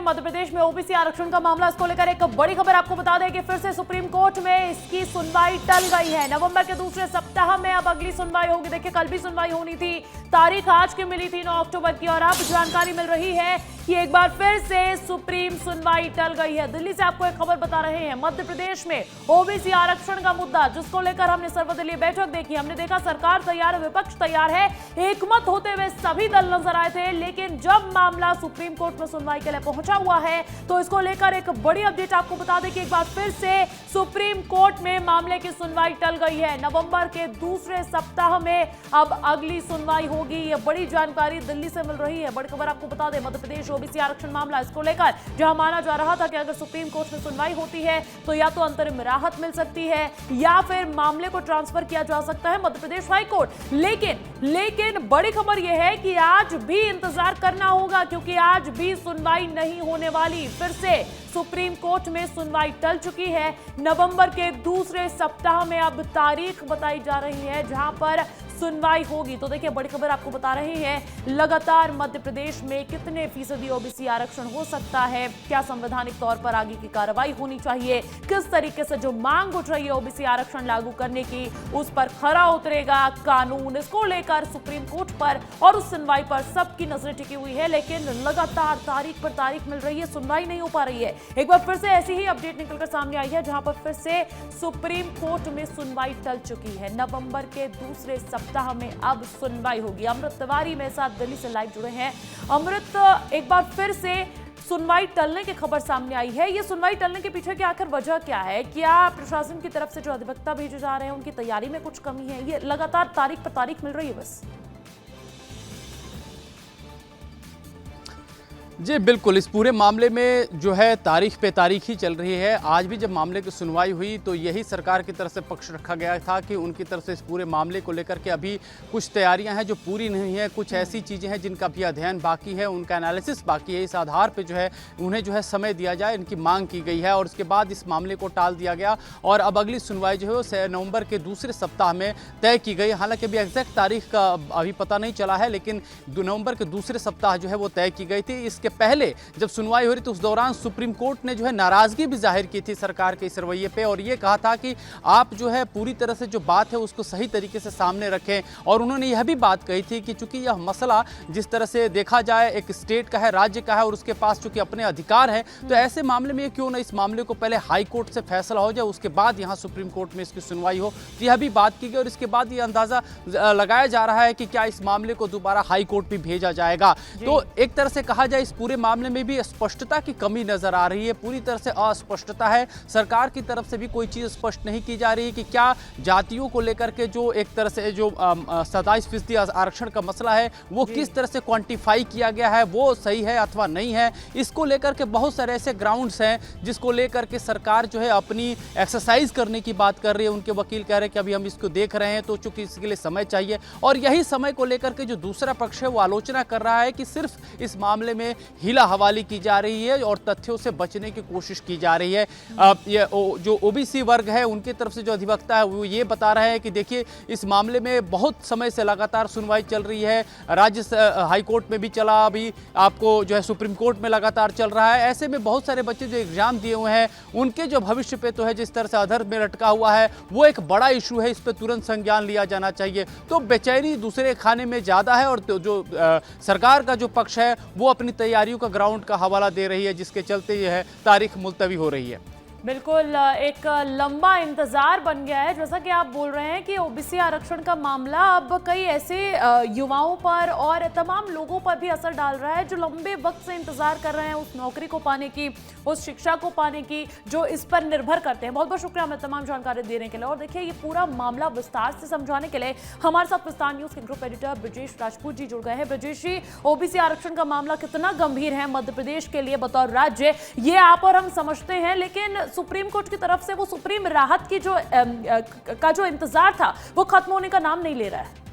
मध्य प्रदेश में ओबीसी आरक्षण का मामला, इसको लेकर एक बड़ी खबर आपको बता दें कि फिर से सुप्रीम कोर्ट में इसकी सुनवाई टल गई है। नवंबर के दूसरे सप्ताह में अब अगली सुनवाई होगी। देखिए, कल भी सुनवाई होनी थी, तारीख आज की मिली थी 9 अक्टूबर की, और अब जानकारी मिल रही है कि एक बार फिर से सुप्रीम सुनवाई टल गई है। दिल्ली से आपको एक खबर बता रहे हैं, मध्य प्रदेश में ओबीसी आरक्षण का मुद्दा, जिसको लेकर हमने सर्वदलीय बैठक देखी, हमने देखा सरकार तैयार है, विपक्ष तैयार है, एकमत होते हुए सभी दल नजर आए थे। लेकिन जब मामला सुप्रीम कोर्ट में सुनवाई के लिए पहुंचा हुआ है तो इसको लेकर एक बड़ी अपडेट आपको बता दें कि एक बार फिर से सुप्रीम कोर्ट में मामले की सुनवाई टल गई है। नवंबर के दूसरे सप्ताह में अब अगली सुनवाई होगी। ये बड़ी जानकारी दिल्ली से मिल रही है। बड़ी खबर आपको बता दें, मध्य प्रदेश ओबीसी आरक्षण मामला, इसको लेकर जहां माना जा रहा था कि अगर सुप्रीम कोर्ट में सुनवाई होती है तो या तो अंतरिम राहत मिल सकती है या फिर मामले को ट्रांसफर किया जा सकता है मध्य प्रदेश हाई कोर्ट। लेकिन बड़ी खबर यह है कि आज भी इंतजार करना होगा, क्योंकि आज भी सुनवाई नहीं होने वाली। फिर से सुप्रीम कोर्ट में सुनवाई टल चुकी है। नवंबर के दूसरे सप्ताह में अब तारीख बताई जा रही है जहां पर सुनवाई होगी। तो देखिए, बड़ी खबर आपको बता रहे हैं, लगातार मध्य प्रदेश में कितने फीसदी ओबीसी आरक्षण हो सकता है, क्या संवैधानिक तौर पर आगे की कार्रवाई होनी चाहिए, किस तरीके से जो मांग उठ रही है ओबीसी आरक्षण लागू करने की, उस पर खरा उतरेगा कानून। इसको लेकर सुप्रीम कोर्ट पर और उस सुनवाई पर सबकी नजरें टिकी हुई है। लेकिन लगातार तारीख पर तारीख मिल रही है, सुनवाई नहीं हो पा रही है। एक बार फिर से ऐसी ही अपडेट निकलकर सामने आई है जहां पर फिर से सुप्रीम कोर्ट में सुनवाई टल चुकी है। नवंबर के दूसरे सप्ताह में अब सुनवाई होगी। अमृत तिवारी मेरे साथ दिल्ली से लाइव जुड़े हैं। अमृत, एक बार फिर से सुनवाई टलने की खबर सामने आई है। ये सुनवाई टलने के पीछे की आखिर वजह क्या है? क्या प्रशासन की तरफ से जो अधिवक्ता भेजे जा रहे हैं उनकी तैयारी में कुछ कमी है? ये लगातार तारीख पर तारीख मिल रही है बस। जी बिल्कुल, इस पूरे मामले में जो है तारीख पे तारीख ही चल रही है। आज भी जब मामले की सुनवाई हुई तो यही सरकार की तरफ से पक्ष रखा गया था कि उनकी तरफ से इस पूरे मामले को लेकर के अभी कुछ तैयारियां हैं जो पूरी नहीं है, कुछ ऐसी चीज़ें हैं जिनका भी अध्ययन बाकी है, उनका एनालिसिस बाकी है। इस आधार पर जो है उन्हें जो है समय दिया जाए, इनकी मांग की गई है और उसके बाद इस मामले को टाल दिया गया और अब अगली सुनवाई जो है नवंबर के दूसरे सप्ताह में तय की गई। हालांकि अभी एग्जैक्ट तारीख का अभी पता नहीं चला है, लेकिन नवंबर के दूसरे सप्ताह जो है वो तय की गई थी। इसके पहले जब सुनवाई हो रही थी उस दौरान सुप्रीम कोर्ट ने जो है नाराजगी भी जाहिर की थी सरकार के इस रवैये पे और ये कहा था कि आप जो है पूरी तरह से जो बात है उसको सही तरीके से सामने रखें। और उन्होंने यह भी बात कही थी कि चूंकि यह मसला जिस तरह से देखा जाए एक स्टेट का है, राज्य का है और उसके पास चूंकि अपने अधिकार है, तो ऐसे मामले में क्यों ना इस मामले को पहले हाई कोर्ट से फैसला हो जाए, उसके बाद यहाँ सुप्रीम कोर्ट में इसकी सुनवाई हो। तो यह भी बात की गई और इसके बाद ये अंदाजा लगाया जा रहा है कि क्या इस मामले को दोबारा हाई कोर्ट भी भेजा जाएगा। तो एक तरह से कहा जाए इस पूरे मामले में भी स्पष्टता की कमी नजर आ रही है, पूरी तरह से अस्पष्टता है। सरकार की तरफ से भी कोई चीज स्पष्ट नहीं की जा रही कि क्या जातियों को लेकर के जो एक तरह से जो 27% आरक्षण का मसला है वो किस तरह से क्वांटिफाई किया गया है, वो सही है अथवा नहीं है। इसको लेकर के बहुत सारे ऐसे ग्राउंड्स हैं जिसको लेकर के सरकार जो है अपनी एक्सरसाइज करने की बात कर रही है। उनके वकील कह रहे हैं कि अभी हम इसको देख रहे हैं, तो चूंकि इसके लिए समय चाहिए और यही समय को लेकर के जो दूसरा पक्ष है वो आलोचना कर रहा है कि सिर्फ इस मामले में हिला हवाली की जा रही है और तथ्यों से बचने की कोशिश की जा रही है। ये जो ओबीसी वर्ग है उनकी तरफ से जो अधिवक्ता है वो ये बता रहे हैं कि देखिए इस मामले में बहुत समय से लगातार सुनवाई चल रही है, राज्य हाई कोर्ट में भी चला, अभी आपको जो है सुप्रीम कोर्ट में लगातार चल रहा है। ऐसे में बहुत सारे बच्चे जो एग्जाम दिए हुए हैं उनके जो भविष्य पे तो है जिस तरह से अधर में लटका हुआ है वो एक बड़ा इशू है, इस पर तुरंत संज्ञान लिया जाना चाहिए। तो बेचैनी दूसरे खाने में ज्यादा है और जो सरकार का जो पक्ष है वो अपनी तैयारियों का ग्राउंड का हवाला दे रही है, जिसके चलते यह तारीख मुलतवी हो रही है। बिल्कुल, एक लंबा इंतजार बन गया है। जैसा कि आप बोल रहे हैं कि ओबीसी आरक्षण का मामला अब कई ऐसे युवाओं पर और तमाम लोगों पर भी असर डाल रहा है जो लंबे वक्त से इंतजार कर रहे हैं उस नौकरी को पाने की, उस शिक्षा को पाने की, जो इस पर निर्भर करते हैं। बहुत बहुत शुक्रिया हमें तमाम जानकारी देने के लिए। और देखिए, ये पूरा मामला विस्तार से समझाने के लिए हमारे साथ विस्तार न्यूज के ग्रुप एडिटर ब्रजेश राजपूत जी जुड़ गए हैं। ब्रजेश जी, ओबीसी आरक्षण का मामला कितना गंभीर है मध्य प्रदेश के लिए बतौर राज्य, ये आप और हम समझते हैं, लेकिन सुप्रीम कोर्ट की तरफ से वो सुप्रीम राहत की जो इंतजार था वो खत्म होने का नाम नहीं ले रहा है।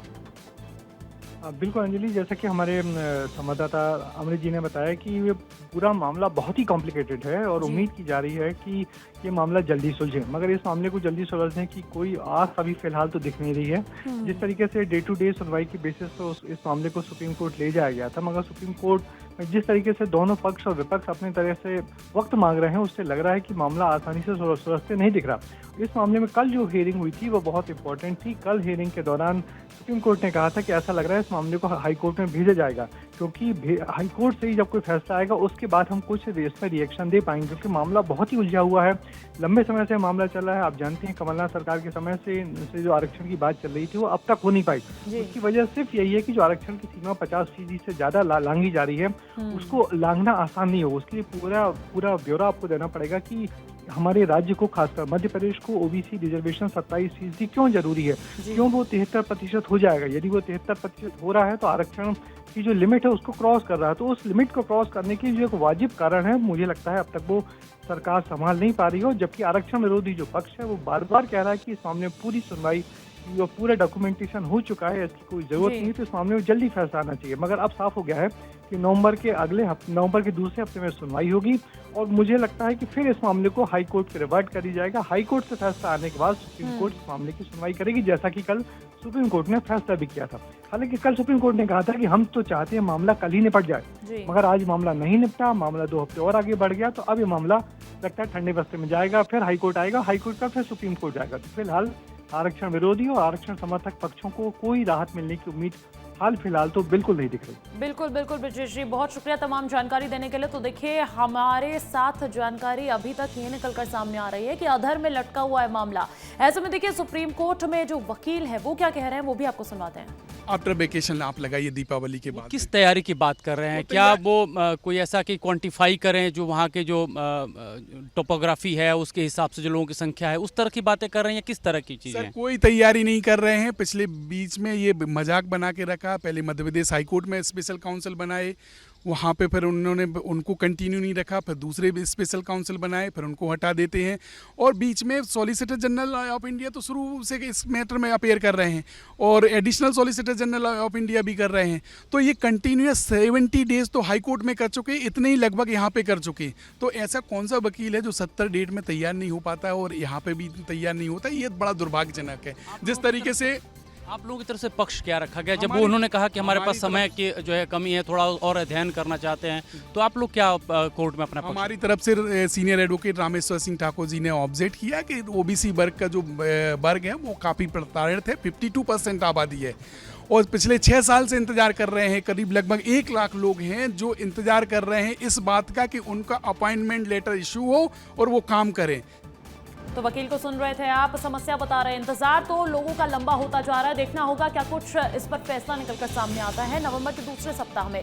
बिल्कुल अंजलि, जैसा कि हमारे संवाददाता अमृत जी ने बताया कि ये पूरा मामला बहुत ही कॉम्प्लिकेटेड है और उम्मीद की जा रही है कि ये मामला जल्दी सुलझे, मगर इस मामले को जल्दी सुलझने की कोई आस अभी फिलहाल तो दिख नहीं रही है। जिस तरीके से डे टू डे सुनवाई की बेसिस पर इस मामले को सुप्रीम कोर्ट ले जाया गया था, मगर सुप्रीम कोर्ट जिस तरीके से दोनों पक्ष और विपक्ष अपनी तरह से वक्त मांग रहे हैं, उससे लग रहा है कि मामला आसानी से सुलझते नहीं दिख रहा। इस मामले में कल जो हियरिंग हुई थी वो बहुत इंपॉर्टेंट थी। कल हियरिंग के दौरान सुप्रीम कोर्ट ने कहा था कि ऐसा लग रहा है इस मामले को हाई कोर्ट में भेजा जाएगा, क्योंकि हाई कोर्ट से ही जब कोई फैसला आएगा उसके बाद हम कुछ इसमें रिएक्शन दे पाएंगे, क्योंकि मामला बहुत ही उलझा हुआ है। लंबे समय से मामला चल रहा है। आप जानते हैं कमलनाथ सरकार के समय से जो आरक्षण की बात चल रही थी वो अब तक हो नहीं पाई। उसकी वजह सिर्फ यही है कि जो आरक्षण की सीमा 50% से ज्यादा लांघी जा रही है, उसको लांघना आसान नहीं हो। उसके लिए पूरा ब्यौरा आपको देना पड़ेगा कि हमारे राज्य को, खासकर मध्य प्रदेश को ओबीसी रिजर्वेशन 27% क्यों जरूरी है, क्यों वो 73% हो जाएगा। यदि वो 73% हो रहा है तो आरक्षण की जो लिमिट है उसको क्रॉस कर रहा है। तो उस लिमिट को क्रॉस करने की जो एक वाजिब कारण है, मुझे लगता है अब तक वो सरकार संभाल नहीं पा रही हो। जबकि आरक्षण विरोधी जो पक्ष है वो बार बार कह रहा है कि इस मामले में पूरी सुनवाई, जो पूरा डॉक्यूमेंटेशन हो चुका है, इसकी कोई जरूरत नहीं है, तो इस मामले में जल्दी फैसला आना चाहिए। मगर अब साफ हो गया है कि नवंबर के दूसरे हफ्ते में सुनवाई होगी और मुझे लगता है कि फिर इस मामले को हाई कोर्ट के रिवर्ट करी जाएगा। हाई कोर्ट से फैसला आने के बाद सुप्रीम कोर्ट इस मामले की सुनवाई करेगी, जैसा कि कल सुप्रीम कोर्ट ने फैसला भी किया था। हालांकि कल सुप्रीम कोर्ट ने कहा था कि हम तो चाहते हैं मामला कल ही निपट जाए, मगर आज मामला नहीं निपटा, मामला 2 हफ्ते और आगे बढ़ गया। तो अब ये मामला लगता है ठंडे बस्ते में जाएगा, फिर हाई कोर्ट आएगा, हाई कोर्ट का फिर सुप्रीम कोर्ट जाएगा। तो फिलहाल आरक्षण विरोधी और आरक्षण समर्थक पक्षों को कोई राहत मिलने की उम्मीद हाल फिलहाल तो बिल्कुल नहीं दिख रही। बिल्कुल ब्रजेश जी, बहुत शुक्रिया तमाम जानकारी देने के लिए। तो देखिए, हमारे साथ जानकारी अभी तक ये निकलकर सामने आ रही है कि अधर में लटका हुआ है मामला। ऐसे में देखिए, सुप्रीम कोर्ट में जो वकील है वो क्या कह रहे हैं वो भी आपको सुनवाते हैं। आफ्टर वेकेशन आप लगाइए दीपावली के बाद। किस तैयारी की बात कर रहे हैं? क्या वो कोई ऐसा कि क्वांटिफाई करें जो वहाँ के जो टोपोग्राफी है उसके हिसाब से जो लोगों की संख्या है, उस तरह की बातें कर रहे हैं या किस तरह की चीजें? सर, कोई तैयारी नहीं कर रहे हैं। पिछले बीच में ये मजाक बना के रखा। पहले मध्य प्रदेश हाईकोर्ट में स्पेशल काउंसिल बनाए, वहाँ पे फिर उन्होंने उनको कंटिन्यू नहीं रखा, फिर दूसरे भी स्पेशल काउंसिल बनाए, फिर उनको हटा देते हैं। और बीच में सॉलिसिटर जनरल ऑफ इंडिया तो शुरू से इस मैटर में अपेयर कर रहे हैं और additional solicitor general of India भी कर रहे हैं। तो ये कंटिन्यूस 70 डेज तो हाई कोर्ट में कर चुके, इतने ही लगभग यहाँ पे कर चुके। तो ऐसा कौन सा वकील है जो 70 डेट में तैयार नहीं हो पाता है और यहाँ पे भी तैयार नहीं होता? ये बड़ा दुर्भाग्यजनक है। जिस तरीके से आप लोगों की तरफ से पक्ष क्या रखा गया जब वो उन्होंने कहा कि हमारे पास समय की जो है कमी है, थोड़ा और अध्ययन करना चाहते हैं, तो आप लोग क्या कोर्ट में अपना पक्ष? हमारी तरफ से सीनियर एडवोकेट रामेश्वर सिंह ठाकुर जी ने ऑब्जेक्ट किया कि ओबीसी वर्ग का जो वर्ग है वो काफ़ी प्रताड़ित है। 52% आबादी है और पिछले 6 साल से इंतजार कर रहे हैं। करीब लगभग 1 लाख लोग हैं जो इंतजार कर रहे हैं इस बात का कि उनका अपॉइंटमेंट लेटर इशू हो और वो काम करें। तो वकील को सुन रहे थे आप, समस्या बता रहे हैं। इंतजार तो लोगों का लंबा होता जा रहा है, देखना होगा क्या कुछ इस पर फैसला निकलकर सामने आता है नवंबर के दूसरे सप्ताह में।